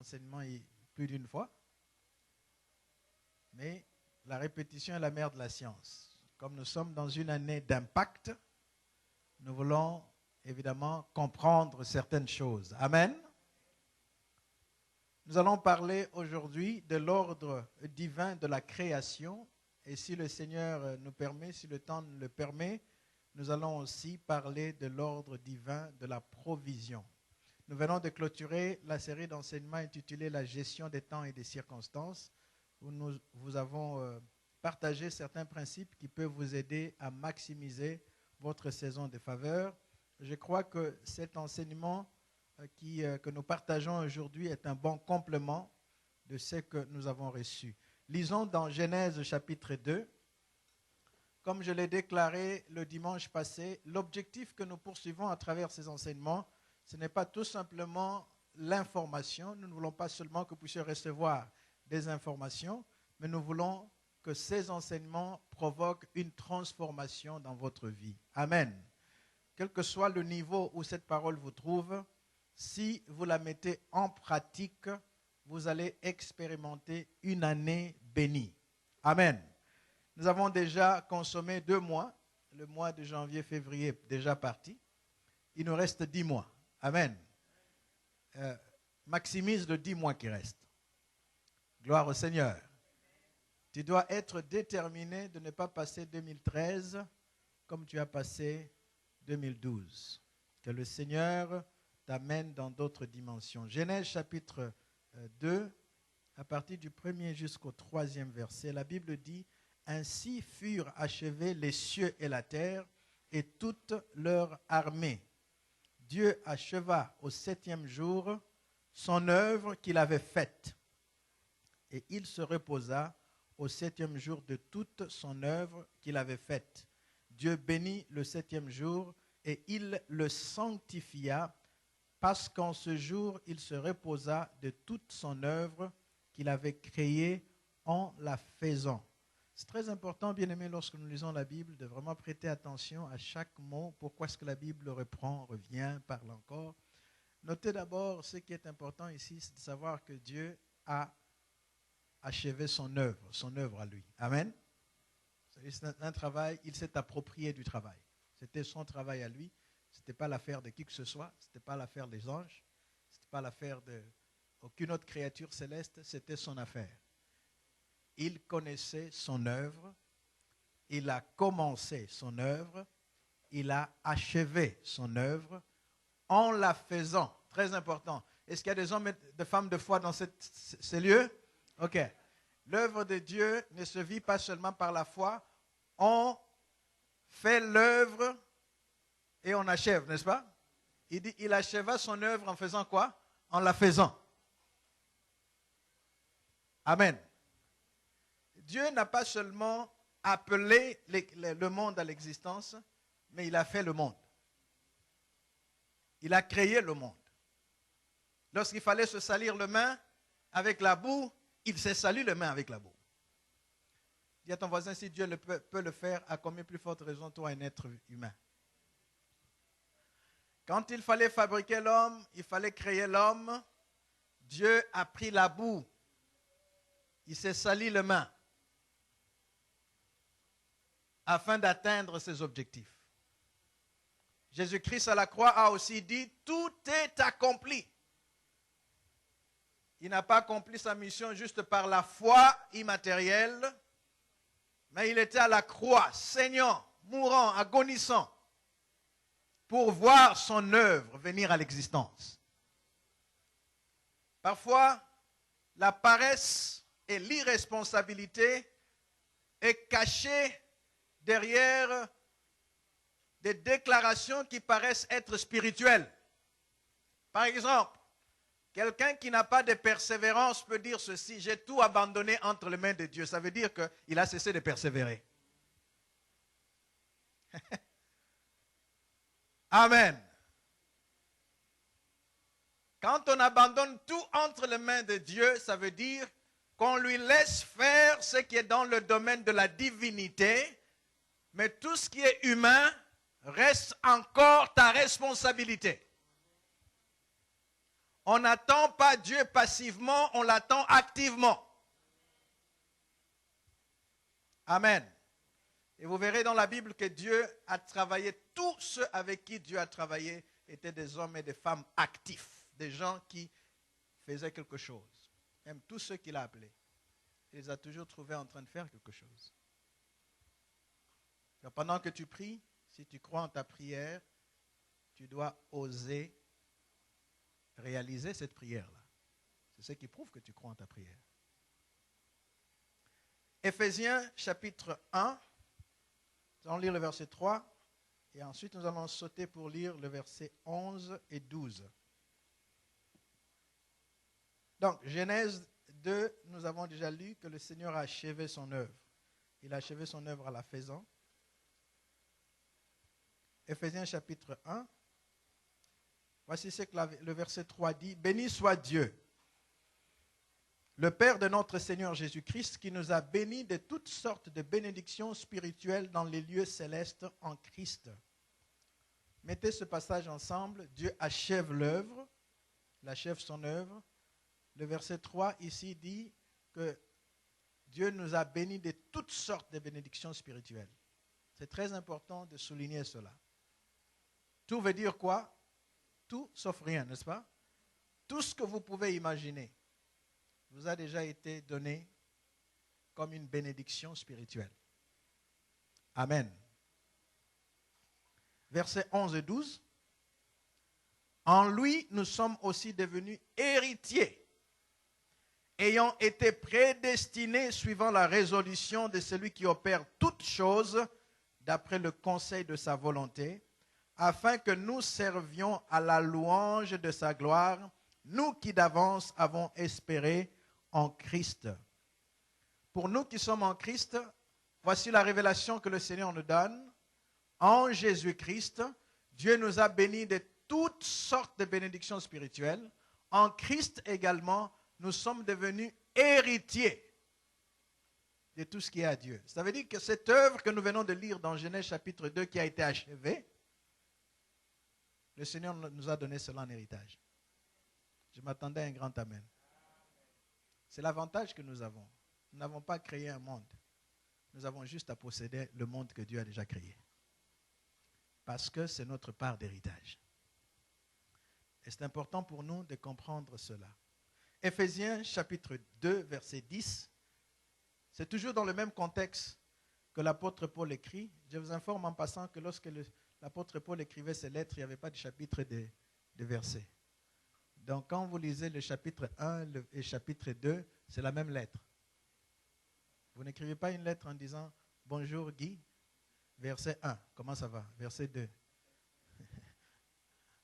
enseignement plus d'une fois. Mais la répétition est la mère de la science. Comme nous sommes dans une année d'impact, nous voulons évidemment comprendre certaines choses. Amen. Nous allons parler aujourd'hui de l'ordre divin de la création. Et si le Seigneur nous permet, si le temps le permet, nous allons aussi parler de l'ordre divin de la provision. Nous venons de clôturer la série d'enseignements intitulée « La gestion des temps et des circonstances » où nous vous avons partagé certains principes qui peuvent vous aider à maximiser votre saison de faveur. Je crois que cet enseignement que nous partageons aujourd'hui est un bon complément de ce que nous avons reçu. Lisons dans Genèse chapitre 2. Comme je l'ai déclaré le dimanche passé, l'objectif que nous poursuivons à travers ces enseignements, ce n'est pas tout simplement l'information. Nous ne voulons pas seulement que vous puissiez recevoir des informations, mais nous voulons que ces enseignements provoquent une transformation dans votre vie. Amen. Quel que soit le niveau où cette parole vous trouve, si vous la mettez en pratique, vous allez expérimenter une année bénie. Amen. Nous avons déjà consommé 2 mois. Le mois de janvier, février est déjà parti. Il nous reste 10 mois. Amen. Maximise les 10 mois qui restent. Gloire au Seigneur. Tu dois être déterminé de ne pas passer 2013 comme tu as passé 2012. Que le Seigneur t'amène dans d'autres dimensions. Genèse chapitre 2, à partir du 1er jusqu'au 3e verset, la Bible dit « Ainsi furent achevés les cieux et la terre et toute leur armée. Dieu acheva au 7e jour son œuvre qu'il avait faite. Et il se reposa au 7e jour de toute son œuvre qu'il avait faite. Dieu bénit le 7e jour et il le sanctifia parce qu'en ce jour, il se reposa de toute son œuvre qu'il avait créée en la faisant. » C'est très important, bien aimé, lorsque nous lisons la Bible, de vraiment prêter attention à chaque mot. Pourquoi est-ce que la Bible reprend, revient, parle encore? Notez d'abord, ce qui est important ici, c'est de savoir que Dieu a achevé son œuvre à lui. Amen. C'est un travail, il s'est approprié du travail. C'était son travail à lui. Ce n'était pas l'affaire de qui que ce soit. Ce n'était pas l'affaire des anges. Ce n'était pas l'affaire d'aucune autre créature céleste. C'était son affaire. Il connaissait son œuvre. Il a commencé son œuvre. Il a achevé son œuvre en la faisant. Très important. Est-ce qu'il y a des hommes et des femmes de foi dans ces lieux? Ok. L'œuvre de Dieu ne se vit pas seulement par la foi. On fait l'œuvre et on achève, n'est-ce pas? Il dit, il acheva son œuvre en faisant quoi? En la faisant. Amen. Dieu n'a pas seulement appelé le monde à l'existence, mais il a fait le monde. Il a créé le monde. Lorsqu'il fallait se salir les mains avec la boue, il s'est sali les mains avec la boue. Dis à ton voisin, si Dieu peut le faire, à combien plus forte raison toi, un être humain? Quand il fallait fabriquer l'homme, il fallait créer l'homme, Dieu a pris la boue. Il s'est sali les mains afin d'atteindre ses objectifs. Jésus-Christ à la croix a aussi dit, tout est accompli. Il n'a pas accompli sa mission juste par la foi immatérielle, mais il était à la croix, saignant, mourant, agonissant, pour voir son œuvre venir à l'existence. Parfois, la paresse et l'irresponsabilité est cachée derrière des déclarations qui paraissent être spirituelles. Par exemple, quelqu'un qui n'a pas de persévérance peut dire ceci, j'ai tout abandonné entre les mains de Dieu. Ça veut dire qu'il a cessé de persévérer. Amen. Quand on abandonne tout entre les mains de Dieu, ça veut dire qu'on lui laisse faire ce qui est dans le domaine de la divinité, mais tout ce qui est humain reste encore ta responsabilité. On n'attend pas Dieu passivement, on l'attend activement. Amen. Et vous verrez dans la Bible que Dieu a travaillé, tous ceux avec qui Dieu a travaillé étaient des hommes et des femmes actifs, des gens qui faisaient quelque chose. Même tous ceux qu'il a appelés, il les a toujours trouvés en train de faire quelque chose. Donc, pendant que tu pries, si tu crois en ta prière, tu dois oser réaliser cette prière-là. C'est ce qui prouve que tu crois en ta prière. Éphésiens chapitre 1, nous allons lire le verset 3 et ensuite nous allons sauter pour lire le verset 11 et 12. Donc, Genèse 2, nous avons déjà lu que le Seigneur a achevé son œuvre. Il a achevé son œuvre en la faisant. Éphésiens chapitre 1, voici ce que le verset 3 dit. Béni soit Dieu, le Père de notre Seigneur Jésus-Christ, qui nous a bénis de toutes sortes de bénédictions spirituelles dans les lieux célestes en Christ. Mettez ce passage ensemble. Dieu achève l'œuvre, il achève son œuvre. Le verset 3 ici dit que Dieu nous a bénis de toutes sortes de bénédictions spirituelles. C'est très important de souligner cela. Tout veut dire quoi? Tout sauf rien, n'est-ce pas? Tout ce que vous pouvez imaginer vous a déjà été donné comme une bénédiction spirituelle. Amen. Versets 11 et 12. En lui, nous sommes aussi devenus héritiers, ayant été prédestinés suivant la résolution de celui qui opère toutes choses d'après le conseil de sa volonté, afin que nous servions à la louange de sa gloire, nous qui d'avance avons espéré en Christ. Pour nous qui sommes en Christ, voici la révélation que le Seigneur nous donne. En Jésus-Christ, Dieu nous a bénis de toutes sortes de bénédictions spirituelles. En Christ également, nous sommes devenus héritiers de tout ce qui est à Dieu. Ça veut dire que cette œuvre que nous venons de lire dans Genèse chapitre 2 qui a été achevée, le Seigneur nous a donné cela en héritage. Je m'attendais à un grand amen. C'est l'avantage que nous avons. Nous n'avons pas créé un monde. Nous avons juste à posséder le monde que Dieu a déjà créé. Parce que c'est notre part d'héritage. Et c'est important pour nous de comprendre cela. Éphésiens chapitre 2, verset 10. C'est toujours dans le même contexte que l'apôtre Paul écrit. Je vous informe en passant que lorsque l'apôtre Paul écrivait ses lettres, il n'y avait pas de chapitre de versets. Donc quand vous lisez le chapitre 1 et le chapitre 2, c'est la même lettre. Vous n'écrivez pas une lettre en disant « Bonjour Guy », verset 1, comment ça va? Verset 2.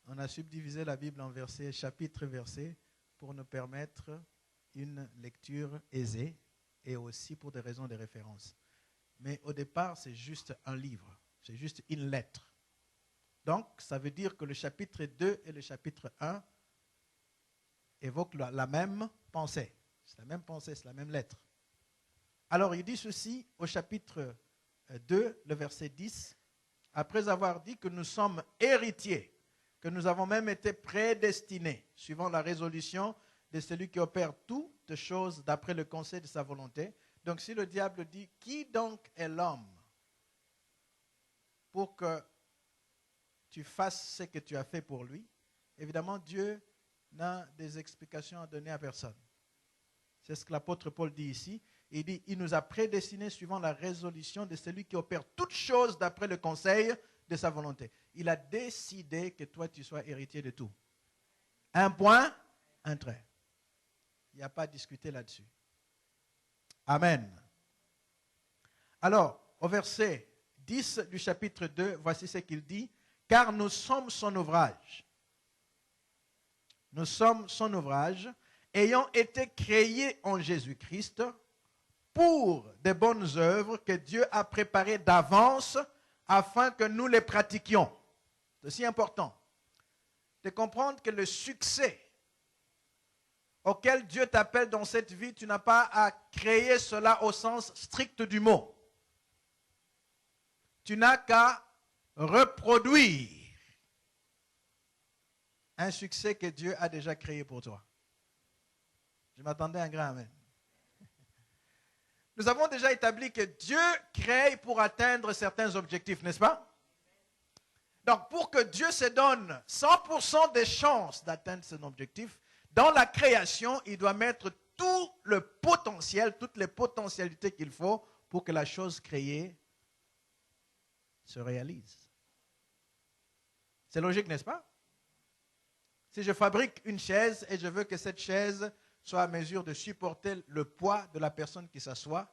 On a subdivisé la Bible en versets, chapitre, versets, pour nous permettre une lecture aisée et aussi pour des raisons de référence. Mais au départ, c'est juste un livre, c'est juste une lettre. Donc, ça veut dire que le chapitre 2 et le chapitre 1 évoquent la même pensée. C'est la même pensée, c'est la même lettre. Alors, il dit ceci au chapitre 2, le verset 10, après avoir dit que nous sommes héritiers, que nous avons même été prédestinés, suivant la résolution de celui qui opère toutes choses d'après le conseil de sa volonté. Donc, si le diable dit, qui donc est l'homme pour que tu fasses ce que tu as fait pour lui? Évidemment, Dieu n'a des explications à donner à personne. C'est ce que l'apôtre Paul dit ici. Il dit, il nous a prédestinés suivant la résolution de celui qui opère toutes choses d'après le conseil de sa volonté. Il a décidé que toi, tu sois héritier de tout. Un point, un trait. Il n'y a pas à discuter là-dessus. Amen. Alors, au verset 10 du chapitre 2, voici ce qu'il dit. Car nous sommes son ouvrage. Nous sommes son ouvrage, ayant été créés en Jésus-Christ pour des bonnes œuvres que Dieu a préparées d'avance afin que nous les pratiquions. C'est aussi important de comprendre que le succès auquel Dieu t'appelle dans cette vie, tu n'as pas à créer cela au sens strict du mot. Tu n'as qu'à reproduire Un succès que Dieu a déjà créé pour toi. Je m'attendais à un grand amen. Nous avons déjà établi que Dieu crée pour atteindre certains objectifs, n'est-ce pas? Donc, pour que Dieu se donne 100% des chances d'atteindre son objectif, dans la création, il doit mettre tout le potentiel, toutes les potentialités qu'il faut pour que la chose créée se réalise. C'est logique, n'est-ce pas? Si je fabrique une chaise et je veux que cette chaise soit à mesure de supporter le poids de la personne qui s'assoit,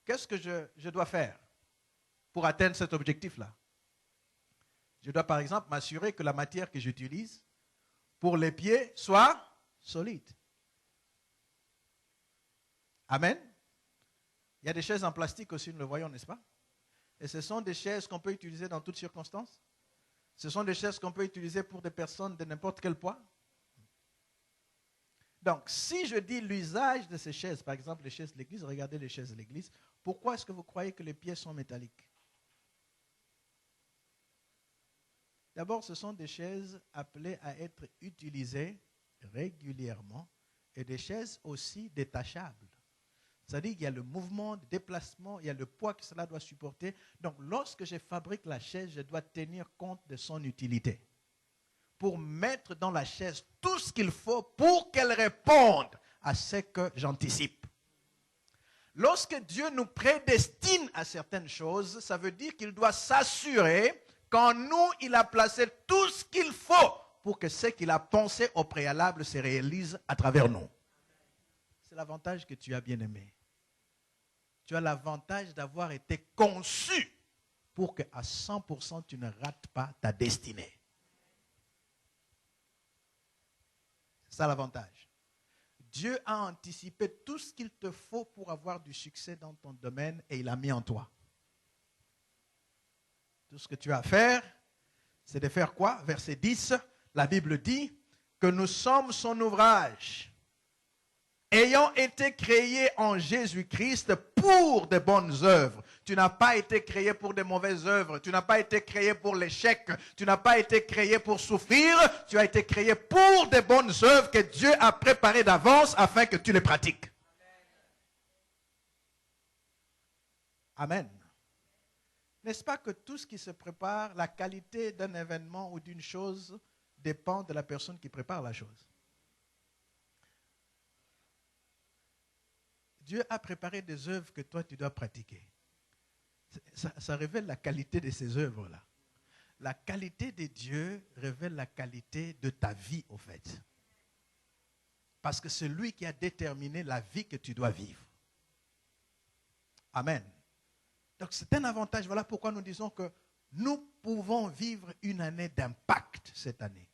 qu'est-ce que je dois faire pour atteindre cet objectif-là? Je dois par exemple m'assurer que la matière que j'utilise pour les pieds soit solide. Amen. Il y a des chaises en plastique aussi, nous le voyons, n'est-ce pas? Et ce sont des chaises qu'on peut utiliser dans toutes circonstances. Ce sont des chaises qu'on peut utiliser pour des personnes de n'importe quel poids. Donc, si je dis l'usage de ces chaises, par exemple les chaises de l'église, regardez les chaises de l'église, pourquoi est-ce que vous croyez que les pieds sont métalliques? D'abord, ce sont des chaises appelées à être utilisées régulièrement et des chaises aussi détachables. C'est-à-dire qu'il y a le mouvement, le déplacement, il y a le poids que cela doit supporter. Donc, lorsque je fabrique la chaise, je dois tenir compte de son utilité pour mettre dans la chaise tout ce qu'il faut pour qu'elle réponde à ce que j'anticipe. Lorsque Dieu nous prédestine à certaines choses, ça veut dire qu'il doit s'assurer qu'en nous, il a placé tout ce qu'il faut pour que ce qu'il a pensé au préalable se réalise à travers nous. C'est l'avantage que tu as, bien-aimé. Tu as l'avantage d'avoir été conçu pour qu'à 100% tu ne rates pas ta destinée. C'est ça l'avantage. Dieu a anticipé tout ce qu'il te faut pour avoir du succès dans ton domaine et il l'a mis en toi. Tout ce que tu as à faire, c'est de faire quoi? Verset 10, la Bible dit que nous sommes son ouvrage, ayant été créés en Jésus-Christ pour de bonnes œuvres. Tu n'as pas été créé pour de mauvaises œuvres. Tu n'as pas été créé pour l'échec. Tu n'as pas été créé pour souffrir. Tu as été créé pour de bonnes œuvres que Dieu a préparées d'avance afin que tu les pratiques. Amen. N'est-ce pas que tout ce qui se prépare, la qualité d'un événement ou d'une chose dépend de la personne qui prépare la chose? Dieu a préparé des œuvres que toi tu dois pratiquer. Ça révèle la qualité de ces œuvres-là. La qualité de Dieu révèle la qualité de ta vie, au fait. Parce que c'est lui qui a déterminé la vie que tu dois vivre. Amen. Donc c'est un avantage. Voilà pourquoi nous disons que nous pouvons vivre une année d'impact cette année.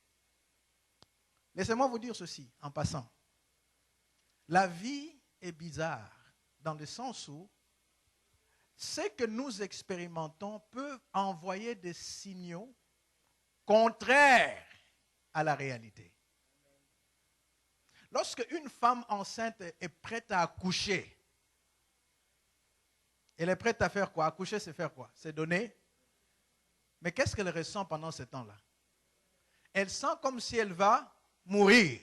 Laissez-moi vous dire ceci en passant. La vie est bizarre dans le sens où ce que nous expérimentons peut envoyer des signaux contraires à la réalité. Lorsque une femme enceinte est prête à accoucher, elle est prête à faire quoi? Accoucher, c'est faire quoi? C'est donner. Mais qu'est-ce qu'elle ressent pendant ce temps-là? Elle sent comme si elle va mourir.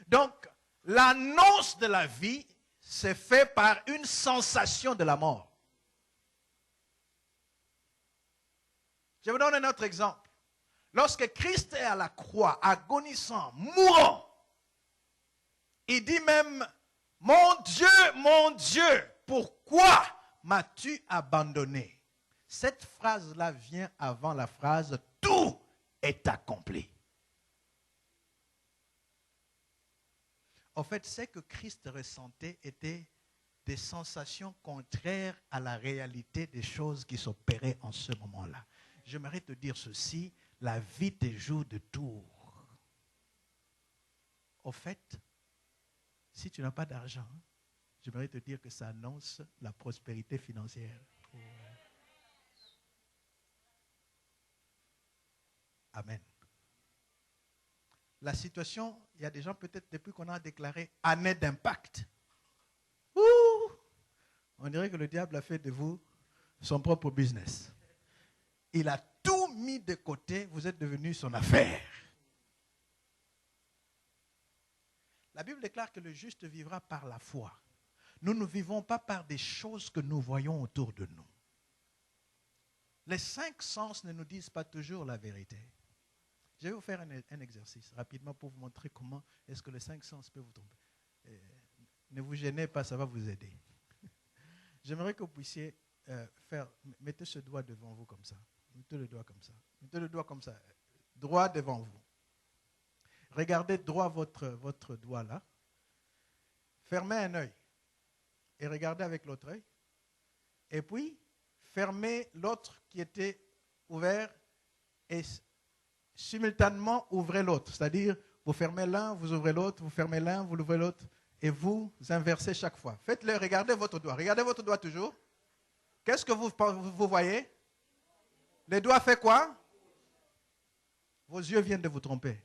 Donc, l'annonce de la vie se fait par une sensation de la mort. Je vous donne un autre exemple. Lorsque Christ est à la croix, agonisant, mourant, il dit même, mon Dieu, pourquoi m'as-tu abandonné? Cette phrase-là vient avant la phrase, tout est accompli. En fait, ce que Christ ressentait était des sensations contraires à la réalité des choses qui s'opéraient en ce moment-là. J'aimerais te dire ceci, la vie te joue de tours. Au fait, si tu n'as pas d'argent, j'aimerais te dire que ça annonce la prospérité financière. Amen. La situation, il y a des gens peut-être depuis qu'on a déclaré année d'impact. On dirait que le diable a fait de vous son propre business. Il a tout mis de côté, vous êtes devenu son affaire. La Bible déclare que le juste vivra par la foi. Nous ne vivons pas par des choses que nous voyons autour de nous. Les 5 sens ne nous disent pas toujours la vérité. Je vais vous faire un exercice rapidement pour vous montrer comment est-ce que les 5 sens peuvent vous tromper. Ne vous gênez pas, ça va vous aider. J'aimerais que vous puissiez mettez ce doigt devant vous comme ça. Mettez le doigt comme ça. Mettez le doigt comme ça. Droit devant vous. Regardez droit votre doigt là. Fermez un œil. Et regardez avec l'autre œil. Et puis, fermez l'autre qui était ouvert et simultanément ouvrez l'autre. C'est-à-dire, vous fermez l'un, vous ouvrez l'autre, vous fermez l'un, vous ouvrez l'autre. Et vous inversez chaque fois. Faites-le, regardez votre doigt. Regardez votre doigt toujours. Qu'est-ce que vous voyez? Les doigts fait quoi? Vos yeux viennent de vous tromper.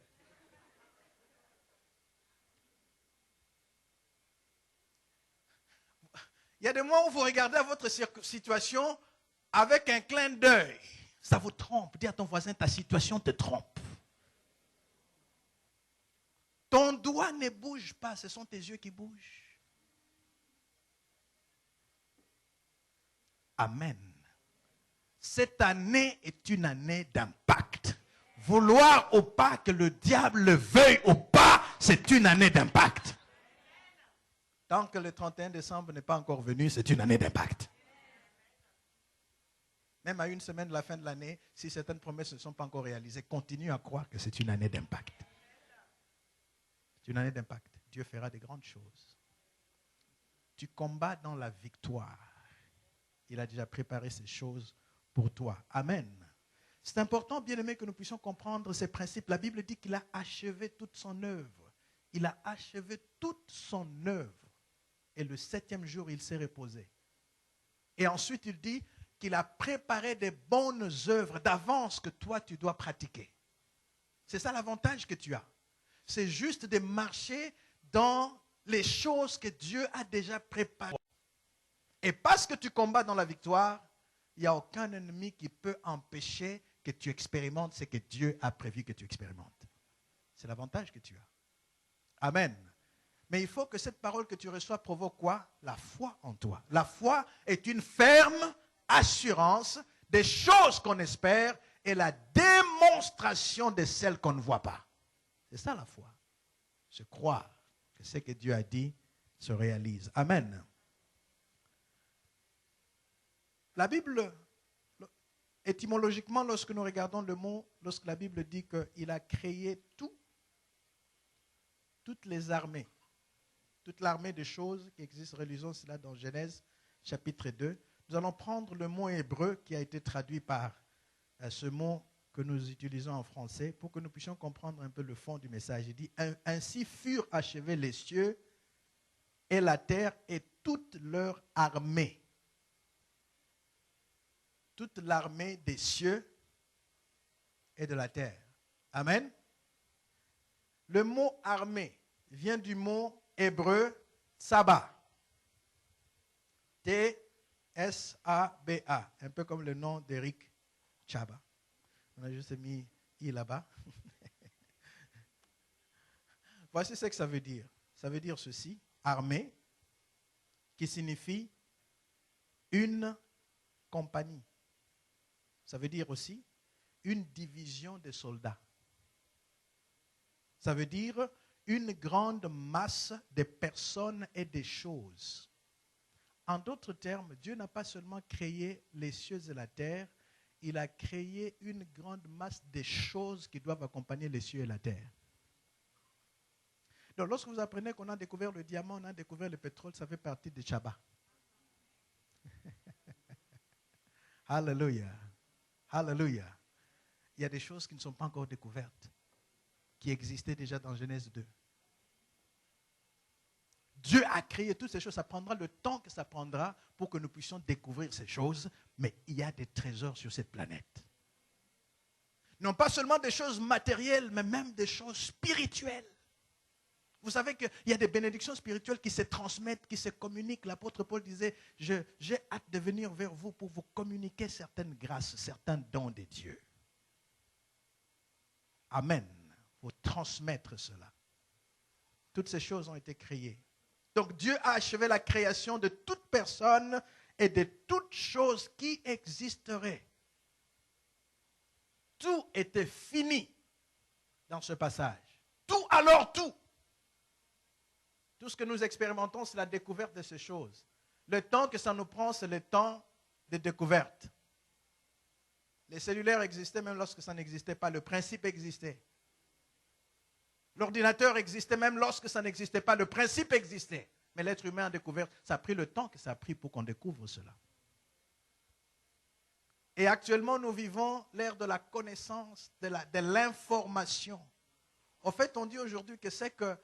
Il y a des moments où vous regardez votre situation avec un clin d'œil. Ça vous trompe. Dis à ton voisin, ta situation te trompe. Ton doigt ne bouge pas, ce sont tes yeux qui bougent. Amen. Cette année est une année d'impact. Vouloir ou pas que le diable le veuille ou pas, c'est une année d'impact. Tant que le 31 décembre n'est pas encore venu, c'est une année d'impact. Même à une semaine de la fin de l'année, si certaines promesses ne sont pas encore réalisées, continue à croire que c'est une année d'impact. C'est une année d'impact. Dieu fera des grandes choses. Tu combats dans la victoire. Il a déjà préparé ces choses pour toi. Amen. C'est important, bien aimé, que nous puissions comprendre ces principes. La Bible dit qu'il a achevé toute son œuvre. Il a achevé toute son œuvre. Et le 7e jour, il s'est reposé. Et ensuite, il dit qu'il a préparé des bonnes œuvres d'avance que toi, tu dois pratiquer. C'est ça l'avantage que tu as. C'est juste de marcher dans les choses que Dieu a déjà préparées. Et parce que tu combats dans la victoire, il n'y a aucun ennemi qui peut empêcher que tu expérimentes ce que Dieu a prévu que tu expérimentes. C'est l'avantage que tu as. Amen. Mais il faut que cette parole que tu reçois provoque quoi? La foi en toi. La foi est une ferme assurance des choses qu'on espère et la démonstration de celles qu'on ne voit pas. C'est ça la foi. Se croire que ce que Dieu a dit se réalise. Amen. La Bible, étymologiquement, lorsque nous regardons le mot, lorsque la Bible dit qu'il a créé toutes les armées, toute l'armée de choses qui existent, relisons cela dans Genèse chapitre 2. Nous allons prendre le mot hébreu qui a été traduit par ce mot que nous utilisons en français pour que nous puissions comprendre un peu le fond du message. Il dit, ainsi furent achevés les cieux et la terre et toute leur armée. Toute l'armée des cieux et de la terre. Amen. Le mot armée vient du mot hébreu Tsaba. T-S-A-B-A. Un peu comme le nom d'Eric Chaba. On a juste mis I là-bas. Voici ce que ça veut dire. Ça veut dire ceci. Armée, qui signifie une compagnie. Ça veut dire aussi une division de soldats. Ça veut dire une grande masse de personnes et de choses. En d'autres termes, Dieu n'a pas seulement créé les cieux et la terre, il a créé une grande masse de choses qui doivent accompagner les cieux et la terre. Donc, lorsque vous apprenez qu'on a découvert le diamant, on a découvert le pétrole, ça fait partie de Chaba. Alléluia. Alléluia. Il y a des choses qui ne sont pas encore découvertes, qui existaient déjà dans Genèse 2. Dieu a créé toutes ces choses. Ça prendra le temps que ça prendra pour que nous puissions découvrir ces choses, mais il y a des trésors sur cette planète. Non pas seulement des choses matérielles, mais même des choses spirituelles. Vous savez qu'il y a des bénédictions spirituelles qui se transmettent, qui se communiquent. L'apôtre Paul disait, j'ai hâte de venir vers vous pour vous communiquer certaines grâces, certains dons de Dieu. Amen. Vous transmettre cela. Toutes ces choses ont été créées. Donc Dieu a achevé la création de toute personne et de toute chose qui existerait. Tout était fini dans ce passage. Tout, alors tout. Tout ce que nous expérimentons, c'est la découverte de ces choses. Le temps que ça nous prend, c'est le temps de découverte. Les cellulaires existaient même lorsque ça n'existait pas. Le principe existait. L'ordinateur existait même lorsque ça n'existait pas. Le principe existait. Mais l'être humain a découvert. Ça a pris le temps que ça a pris pour qu'on découvre cela. Et actuellement, nous vivons l'ère de la connaissance, de l'information. En fait, on dit aujourd'hui que c'est que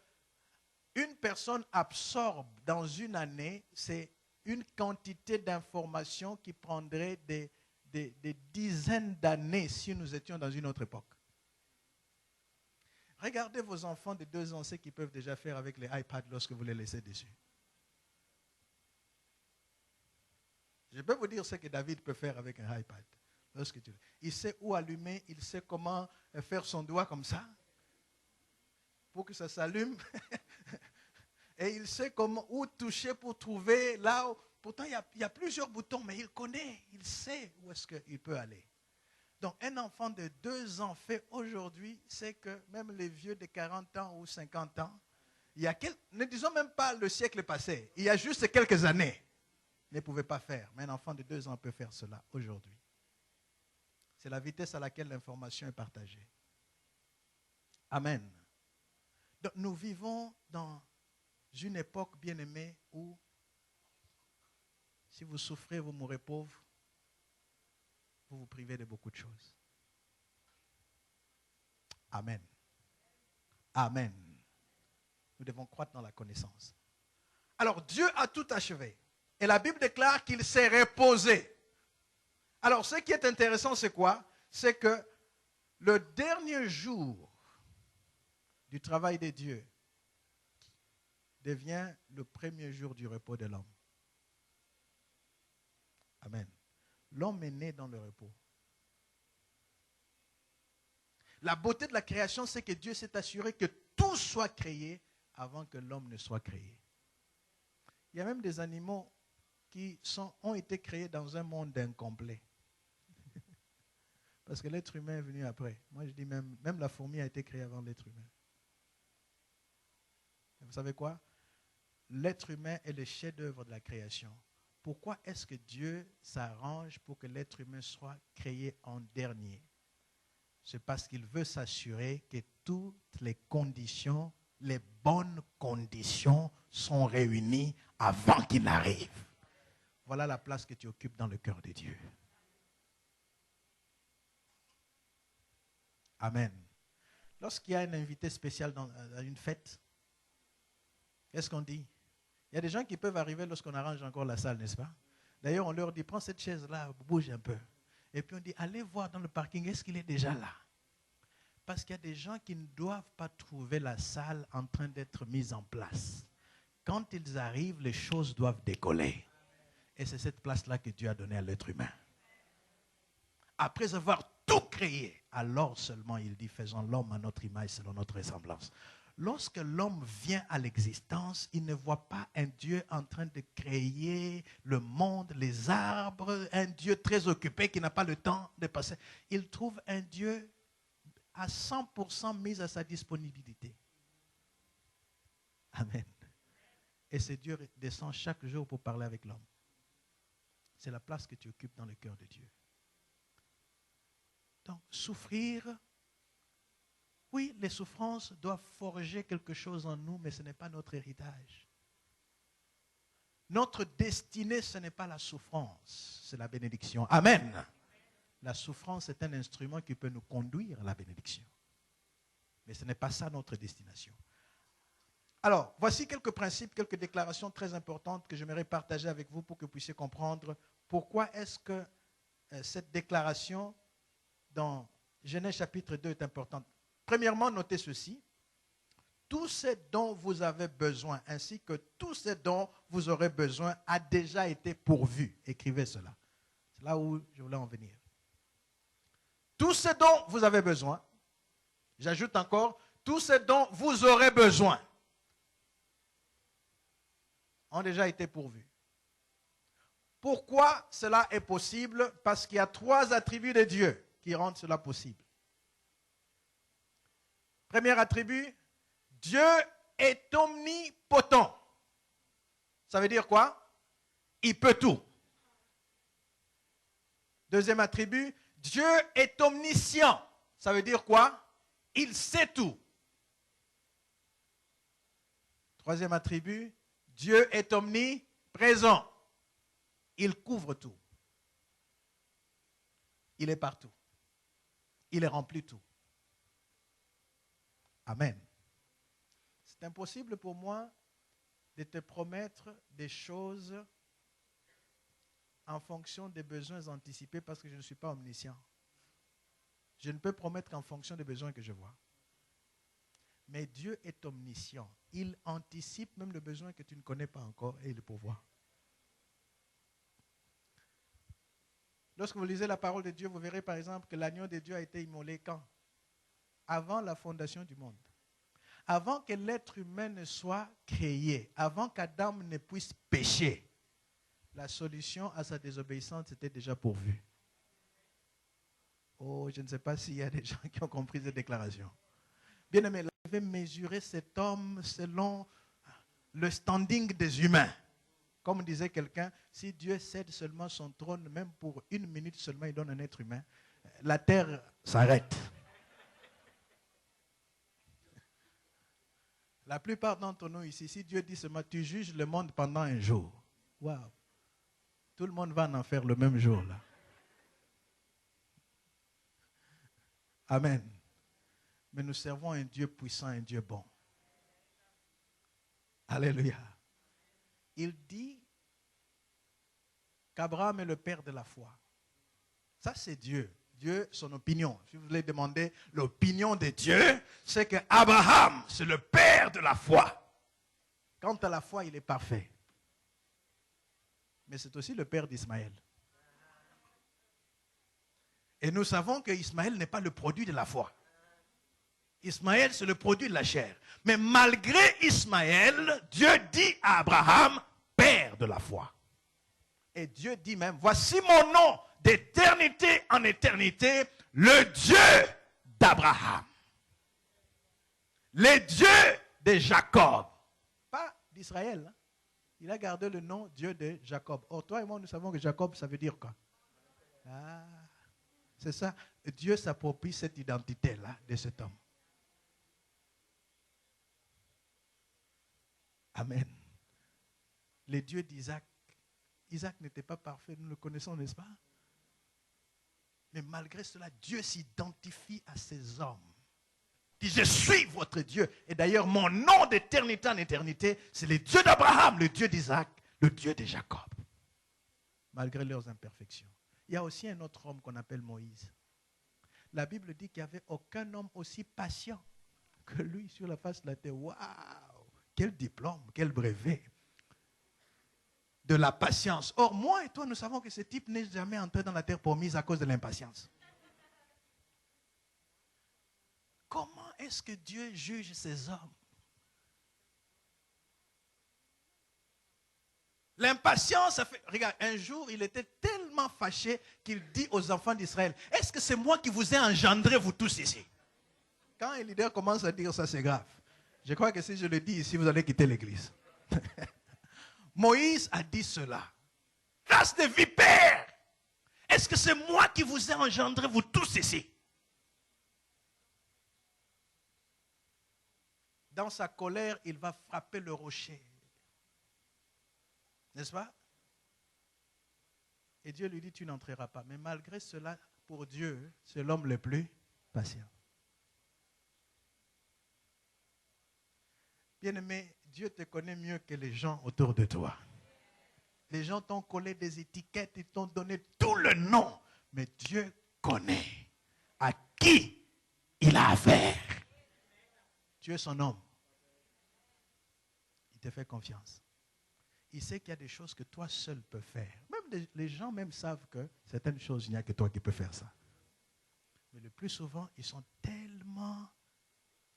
une personne absorbe dans une année, c'est une quantité d'informations qui prendrait des dizaines d'années si nous étions dans une autre époque. Regardez vos enfants de 2 ans, ce qu'ils peuvent déjà faire avec les iPads lorsque vous les laissez dessus. Je peux vous dire ce que David peut faire avec un iPad. Il sait où allumer, il sait comment faire son doigt comme ça pour que ça s'allume. Et il sait comment, où toucher pour trouver là où... Pourtant, il y a plusieurs boutons, mais il connaît, il sait où est-ce qu'il peut aller. Donc, un enfant de 2 ans fait aujourd'hui, c'est que même les vieux de 40 ans ou 50 ans, ne disons même pas le siècle passé, il y a juste quelques années, ne pouvaient pas faire. Mais un enfant de 2 ans peut faire cela aujourd'hui. C'est la vitesse à laquelle l'information est partagée. Amen. Donc, nous vivons dans une époque bien-aimée où, si vous souffrez, vous mourrez pauvre, vous vous privez de beaucoup de choses. Amen. Amen. Nous devons croître dans la connaissance. Alors, Dieu a tout achevé. Et la Bible déclare qu'il s'est reposé. Alors, ce qui est intéressant, c'est quoi? C'est que le dernier jour du travail de Dieu devient le premier jour du repos de l'homme. Amen. L'homme est né dans le repos. La beauté de la création, c'est que Dieu s'est assuré que tout soit créé avant que l'homme ne soit créé. Il y a même des animaux qui ont été créés dans un monde incomplet. Parce que l'être humain est venu après. Moi, je dis même la fourmi a été créée avant l'être humain. Et vous savez quoi? L'être humain est le chef-d'œuvre de la création. Pourquoi est-ce que Dieu s'arrange pour que l'être humain soit créé en dernier? C'est parce qu'il veut s'assurer que toutes les conditions, les bonnes conditions sont réunies avant qu'il n'arrive. Voilà la place que tu occupes dans le cœur de Dieu. Amen. Lorsqu'il y a un invité spécial dans une fête, qu'est-ce qu'on dit? Il y a des gens qui peuvent arriver lorsqu'on arrange encore la salle, n'est-ce pas? D'ailleurs, on leur dit, prends cette chaise-là, bouge un peu. Et puis on dit, allez voir dans le parking, est-ce qu'il est déjà là? Parce qu'il y a des gens qui ne doivent pas trouver la salle en train d'être mise en place. Quand ils arrivent, les choses doivent décoller. Et c'est cette place-là que Dieu a donnée à l'être humain. Après avoir tout créé, alors seulement il dit, faisons l'homme à notre image selon notre ressemblance. Lorsque l'homme vient à l'existence, il ne voit pas un Dieu en train de créer le monde, les arbres, un Dieu très occupé qui n'a pas le temps de passer. Il trouve un Dieu à 100% mis à sa disponibilité. Amen. Et ce Dieu descend chaque jour pour parler avec l'homme. C'est la place que tu occupes dans le cœur de Dieu. Donc, souffrir, oui, les souffrances doivent forger quelque chose en nous, mais ce n'est pas notre héritage. Notre destinée, ce n'est pas la souffrance, c'est la bénédiction. Amen. La souffrance est un instrument qui peut nous conduire à la bénédiction. Mais ce n'est pas ça notre destination. Alors, voici quelques principes, quelques déclarations très importantes que j'aimerais partager avec vous pour que vous puissiez comprendre pourquoi est-ce que cette déclaration dans Genèse chapitre 2 est importante. Premièrement, notez ceci. Tout ce dont vous avez besoin, ainsi que tout ce dont vous aurez besoin, a déjà été pourvu. Écrivez cela. C'est là où je voulais en venir. Tout ce dont vous avez besoin, j'ajoute encore, tout ce dont vous aurez besoin. ont déjà été pourvus. Pourquoi cela est possible? Parce qu'il y a 3 attributs de Dieu qui rendent cela possible. Premier attribut, Dieu est omnipotent. Ça veut dire quoi? Il peut tout. Deuxième attribut, Dieu est omniscient. Ça veut dire quoi? Il sait tout. Troisième attribut, Dieu est omniprésent. Il couvre tout. Il est partout. Il remplit tout. Amen. C'est impossible pour moi de te promettre des choses en fonction des besoins anticipés parce que je ne suis pas omniscient. Je ne peux promettre qu'en fonction des besoins que je vois. Mais Dieu est omniscient. Il anticipe même le besoin que tu ne connais pas encore et il pourvoit. Lorsque vous lisez la parole de Dieu, vous verrez par exemple que l'agneau de Dieu a été immolé quand? Avant la fondation du monde. Avant que l'être humain ne soit créé, avant qu'Adam ne puisse pécher, la solution à sa désobéissance était déjà pourvue. Oh, je ne sais pas s'il y a des gens qui ont compris cette déclaration. Bien aimé, il devait mesurer cet homme selon le standing des humains. Comme disait quelqu'un, si Dieu cède seulement son trône, même pour 1 minute seulement, il donne un être humain, la terre s'arrête. La plupart d'entre nous ici, si Dieu dit seulement, tu juges le monde pendant un jour. Waouh! Tout le monde va en enfer le même jour là. Amen. Mais nous servons un Dieu puissant, un Dieu bon. Alléluia. Il dit qu'Abraham est le père de la foi. Ça, c'est Dieu. Dieu, son opinion. Si vous voulez demander l'opinion de Dieu, c'est que Abraham, c'est le père de la foi. Quant à la foi, il est parfait. Mais c'est aussi le père d'Ismaël. Et nous savons que Ismaël n'est pas le produit de la foi. Ismaël, c'est le produit de la chair. Mais malgré Ismaël, Dieu dit à Abraham, père de la foi. Et Dieu dit même, voici mon nom d'éternité en éternité, le Dieu d'Abraham. Le Dieu de Jacob. Pas d'Israël. Hein? Il a gardé le nom Dieu de Jacob. Or, toi et moi, nous savons que Jacob, ça veut dire quoi? Ah, c'est ça. Dieu s'approprie cette identité-là de cet homme. Amen. Le Dieu d'Isaac. Isaac n'était pas parfait, nous le connaissons, n'est-ce pas? Mais malgré cela, Dieu s'identifie à ces hommes. Il dit, je suis votre Dieu. Et d'ailleurs, mon nom d'éternité en éternité, c'est le Dieu d'Abraham, le Dieu d'Isaac, le Dieu de Jacob. Malgré leurs imperfections. Il y a aussi un autre homme qu'on appelle Moïse. La Bible dit qu'il n'y avait aucun homme aussi patient que lui sur la face de la terre. Waouh! Quel diplôme, quel brevet de la patience. Or, moi et toi, nous savons que ce type n'est jamais entré dans la terre promise à cause de l'impatience. Comment est-ce que Dieu juge ces hommes? L'impatience, ça fait... Regarde, un jour, il était tellement fâché qu'il dit aux enfants d'Israël, est-ce que c'est moi qui vous ai engendré, vous tous ici? Quand un leader commence à dire ça, c'est grave. Je crois que si je le dis ici, vous allez quitter l'église. Moïse a dit cela. Race de vipères! Est-ce que c'est moi qui vous ai engendré, vous tous ici? Dans sa colère, il va frapper le rocher. N'est-ce pas? Et Dieu lui dit, tu n'entreras pas. Mais malgré cela, pour Dieu, c'est l'homme le plus patient. Bien-aimé, Dieu te connaît mieux que les gens autour de toi. Les gens t'ont collé des étiquettes, ils t'ont donné tout le nom. Mais Dieu connaît à qui il a affaire. Tu es son homme. Il te fait confiance. Il sait qu'il y a des choses que toi seul peux faire. Même les gens même savent que certaines choses, il n'y a que toi qui peux faire ça. Mais le plus souvent, ils sont tellement...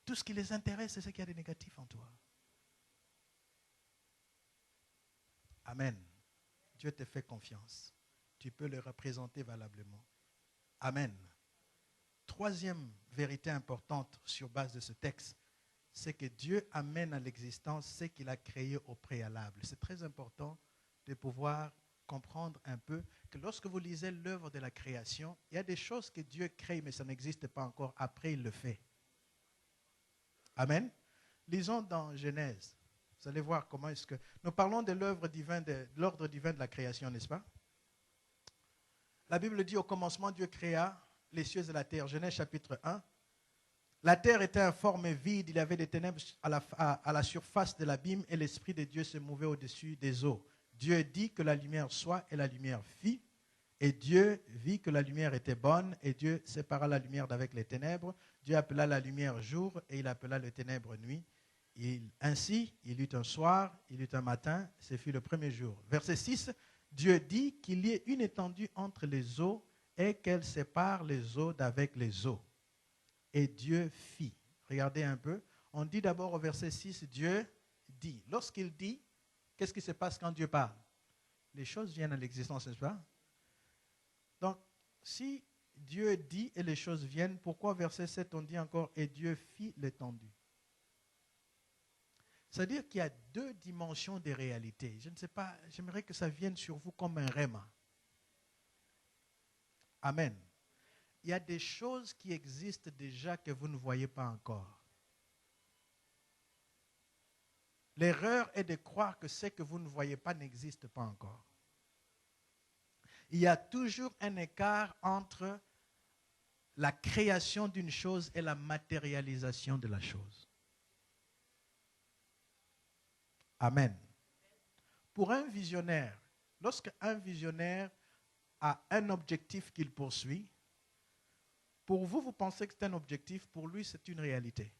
Tout ce qui les intéresse, c'est ce qu'il y a de négatif en toi. Amen. Dieu te fait confiance. Tu peux le représenter valablement. Amen. Troisième vérité importante sur base de ce texte, c'est que Dieu amène à l'existence ce qu'il a créé au préalable. C'est très important de pouvoir comprendre un peu que lorsque vous lisez l'œuvre de la création, il y a des choses que Dieu crée, mais ça n'existe pas encore. Après, il le fait. Amen. Lisons dans Genèse. Vous allez voir comment est-ce que... Nous parlons de l'œuvre divine, de l'ordre divin de la création, n'est-ce pas? La Bible dit au commencement, Dieu créa les cieux et la terre. Genèse chapitre 1. La terre était informe et vide, il y avait des ténèbres à la surface de l'abîme et l'Esprit de Dieu se mouvait au-dessus des eaux. Dieu dit que la lumière soit et la lumière fit. Et Dieu vit que la lumière était bonne et Dieu sépara la lumière d'avec les ténèbres. Dieu appela la lumière jour et il appela les ténèbres nuit. Ainsi, il eut un soir, il eut un matin, ce fut le premier jour. Verset 6, Dieu dit qu'il y ait une étendue entre les eaux et qu'elle sépare les eaux d'avec les eaux. Et Dieu fit. Regardez un peu. On dit d'abord au verset 6, Dieu dit. Lorsqu'il dit, qu'est-ce qui se passe quand Dieu parle? Les choses viennent à l'existence, n'est-ce pas? Donc, si Dieu dit et les choses viennent, pourquoi verset 7 on dit encore, et Dieu fit l'étendue? C'est-à-dire qu'il y a deux dimensions des réalités. Je ne sais pas, j'aimerais que ça vienne sur vous comme un rhéma. Amen. Il y a des choses qui existent déjà que vous ne voyez pas encore. L'erreur est de croire que ce que vous ne voyez pas n'existe pas encore. Il y a toujours un écart entre la création d'une chose et la matérialisation de la chose. Amen. Pour un visionnaire, lorsqu'un visionnaire a un objectif qu'il poursuit, pour vous, vous pensez que c'est un objectif, pour lui, c'est une réalité.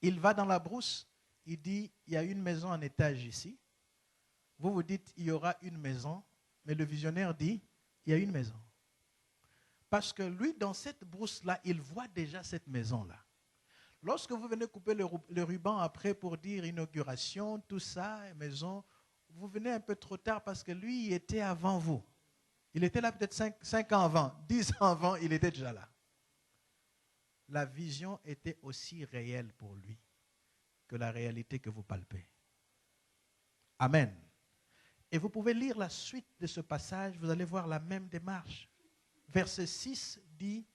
Il va dans la brousse, il dit, il y a une maison en étage ici. Vous vous dites, il y aura une maison, mais le visionnaire dit, il y a une maison. Parce que lui, dans cette brousse-là, il voit déjà cette maison-là. Lorsque vous venez couper le ruban après pour dire inauguration, tout ça, maison, vous venez un peu trop tard parce que lui, il était avant vous. Il était là peut-être 5 ans avant, 10 ans avant, il était déjà là. La vision était aussi réelle pour lui que la réalité que vous palpez. Amen. Et vous pouvez lire la suite de ce passage, vous allez voir la même démarche. Verset 6 dit,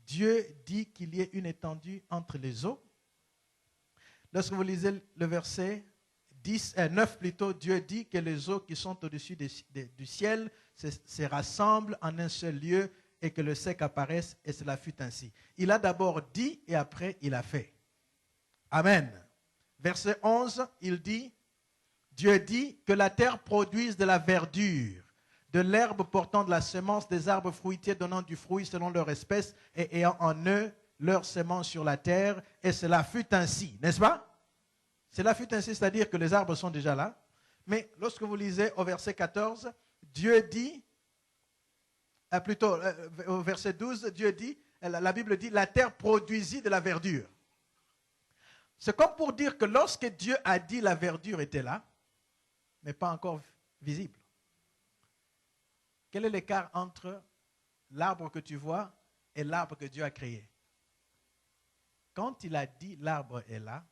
Dieu dit qu'il y ait une étendue entre les eaux. Lorsque vous lisez le verset 9 plutôt, Dieu dit que les eaux qui sont au-dessus du ciel se rassemblent en un seul lieu et que le sec apparaisse, et cela fut ainsi. Il a d'abord dit et après il a fait. Amen. Verset 11, il dit, Dieu dit que la terre produise de la verdure, de l'herbe portant de la semence, des arbres fruitiers donnant du fruit selon leur espèce et ayant en eux leur semence sur la terre, et cela fut ainsi, n'est-ce pas? Cela fut ainsi, c'est-à-dire que les arbres sont déjà là. Mais lorsque vous lisez au verset 14, Dieu dit, plutôt au verset 12, Dieu dit, la Bible dit, la terre produisit de la verdure. C'est comme pour dire que lorsque Dieu a dit la verdure était là, mais pas encore visible. Quel est l'écart entre l'arbre que tu vois et l'arbre que Dieu a créé? Quand il a dit l'arbre est là,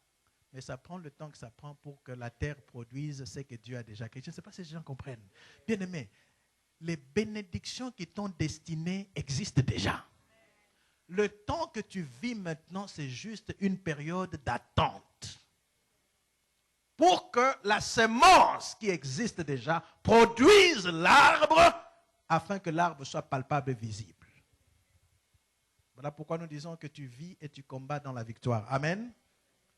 mais ça prend le temps que ça prend pour que la terre produise ce que Dieu a déjà créé. Je ne sais pas si les gens comprennent. Bien aimé, les bénédictions qui t'ont destinées existent déjà. Le temps que tu vis maintenant, c'est juste une période d'attente. Pour que la semence qui existe déjà produise l'arbre afin que l'arbre soit palpable et visible. Voilà pourquoi nous disons que tu vis et tu combats dans la victoire. Amen.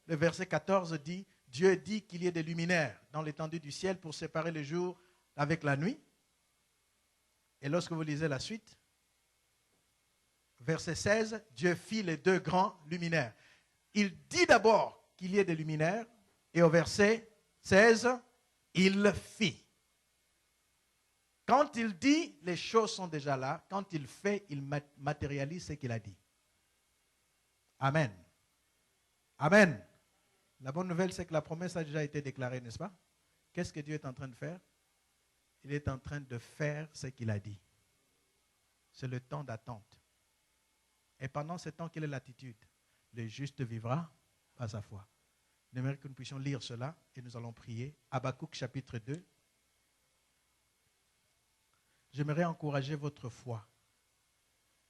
Le verset 14 dit, Dieu dit qu'il y ait des luminaires dans l'étendue du ciel pour séparer le jour avec la nuit. Et lorsque vous lisez la suite, verset 16, Dieu fit les deux grands luminaires. Il dit d'abord qu'il y ait des luminaires et au verset 16, il fit. Quand il dit, les choses sont déjà là. Quand il fait, il matérialise ce qu'il a dit. Amen. Amen. La bonne nouvelle, c'est que la promesse a déjà été déclarée, n'est-ce pas? Qu'est-ce que Dieu est en train de faire? Il est en train de faire ce qu'il a dit. C'est le temps d'attente. Et pendant ce temps, quelle est l'attitude? Le juste vivra par sa foi. J'aimerais que nous puissions lire cela et nous allons prier. Habakkuk chapitre 2. J'aimerais encourager votre foi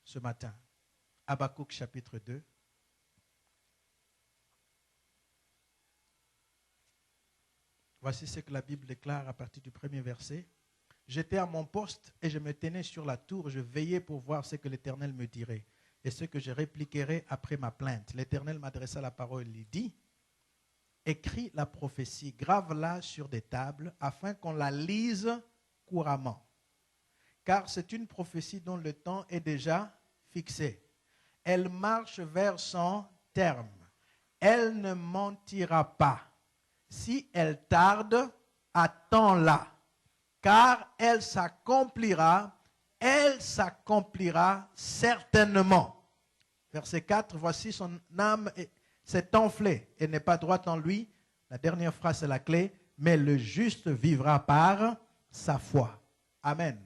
ce matin. Habakkuk chapitre 2. Voici ce que la Bible déclare à partir du premier verset. J'étais à mon poste et je me tenais sur la tour. Je veillais pour voir ce que l'Éternel me dirait et ce que je répliquerai après ma plainte. L'Éternel m'adressa la parole. Il dit, écris la prophétie, grave-la sur des tables afin qu'on la lise couramment. Car c'est une prophétie dont le temps est déjà fixé. Elle marche vers son terme. Elle ne mentira pas. Si elle tarde, attends-la, car elle s'accomplira certainement. Verset 4, voici son âme s'est enflée et n'est pas droite en lui. La dernière phrase est la clé, mais le juste vivra par sa foi. Amen.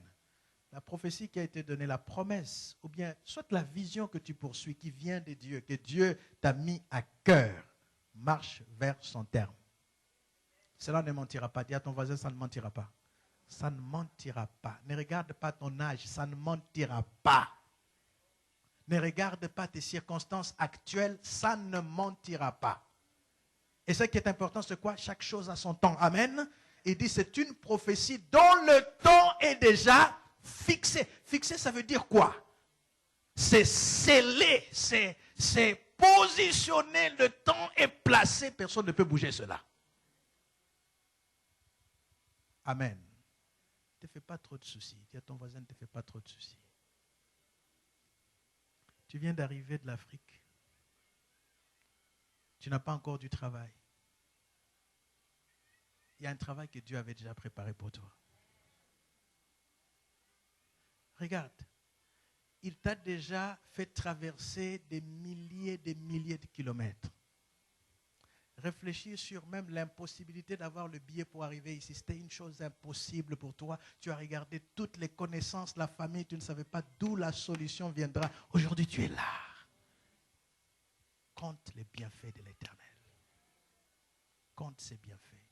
La prophétie qui a été donnée, la promesse, ou bien soit la vision que tu poursuis, qui vient de Dieu, que Dieu t'a mis à cœur, marche vers son terme. Cela ne mentira pas. Dis à ton voisin, ça ne mentira pas. Ça ne mentira pas. Ne regarde pas ton âge, ça ne mentira pas. Ne regarde pas tes circonstances actuelles, ça ne mentira pas. Et ce qui est important, c'est quoi? Chaque chose a son temps. Amen. Il dit, c'est une prophétie dont le temps est déjà fixé. Fixé, ça veut dire quoi? C'est scellé, c'est positionné, le temps est placé, personne ne peut bouger cela. Amen. Ne te fais pas trop de soucis. Dis à ton voisin, ne te fais pas trop de soucis. Tu viens d'arriver de l'Afrique. Tu n'as pas encore du travail. Il y a un travail que Dieu avait déjà préparé pour toi. Regarde, il t'a déjà fait traverser des milliers de kilomètres. Réfléchir sur même l'impossibilité d'avoir le billet pour arriver ici. C'était une chose impossible pour toi. Tu as regardé toutes les connaissances, la famille, tu ne savais pas d'où la solution viendra. Aujourd'hui, tu es là. Compte les bienfaits de l'Éternel. Compte ses bienfaits.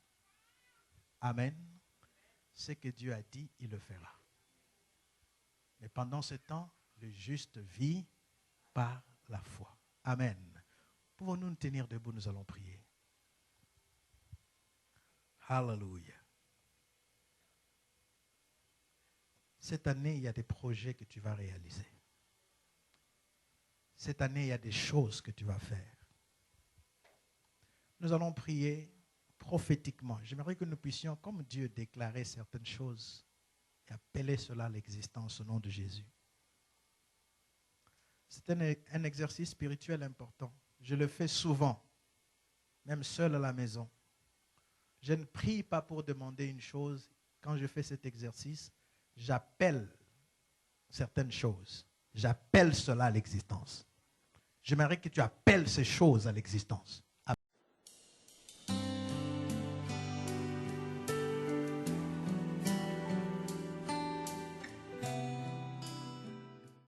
Amen. Ce que Dieu a dit, il le fera. Mais pendant ce temps, le juste vit par la foi. Amen. Pouvons-nous nous tenir debout, nous allons prier. Hallelujah. Cette année, il y a des projets que tu vas réaliser. Cette année, il y a des choses que tu vas faire. Nous allons prier prophétiquement. J'aimerais que nous puissions, comme Dieu, déclarer certaines choses et appeler cela à l'existence au nom de Jésus. C'est un exercice spirituel important. Je le fais souvent, même seul à la maison. Je ne prie pas pour demander une chose. Quand je fais cet exercice, j'appelle certaines choses. J'appelle cela à l'existence. J'aimerais que tu appelles ces choses à l'existence.